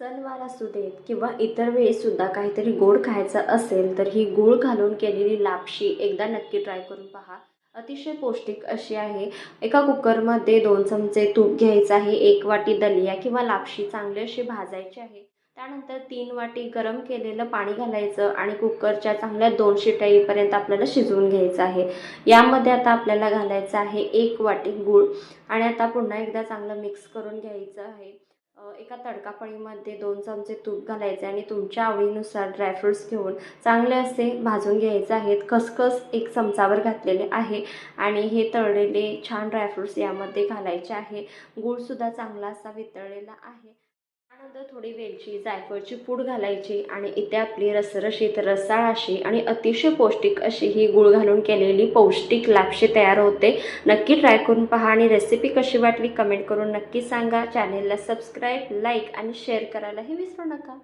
सणवार असू देत किंवा इतर वेळेसुद्धा काहीतरी गोड खायचं असेल तर ही गूळ घालून केलेली लापशी एकदा नक्की ट्राय करून पहा. अतिशय पौष्टिक अशी आहे. एका कुकरमध्ये 2 चमचे तूप घ्यायचं आहे. 1 वाटी दलिया किंवा लापशी चांगली अशी भाजायची आहे. त्यानंतर 3 वाटी गरम केलेलं पाणी घालायचं आणि कुकरच्या चांगल्या 2 शिट्या येईपर्यंत आपल्याला शिजवून घ्यायचं आहे. यामध्ये आता आपल्याला घालायचं आहे 1 वाटी गूळ आणि आता पुन्हा एकदा चांगलं मिक्स करून घ्यायचं आहे. एका तडकाफळीमध्ये 2 चमचे तूप घालायचे आणि तुमच्या आवडीनुसार ड्रायफ्रूट्स घेऊन चांगले असे भाजून घ्यायचे आहेत. खसखस 1 चमचाभर घातलेले आहे आणि हे तळलेले छान ड्रायफ्रूट्स यामध्ये घालायचे आहे. गूळसुद्धा चांगला असा वितळलेला आहे. त्यानंतर थोडी वेलची, जायफळची पूड घालायची आणि इथे आपली रसरशीत, रसाळ अशी आणि अतिशय पौष्टिक अशी ही गूळ घालून केलेली पौष्टिक लापशी तयार होते. नक्की ट्राय करून पहा आणि रेसिपी कशी वाटली कमेंट करून नक्की सांगा. चॅनेलला सबस्क्राईब, लाईक आणि शेअर करायलाही विसरू नका.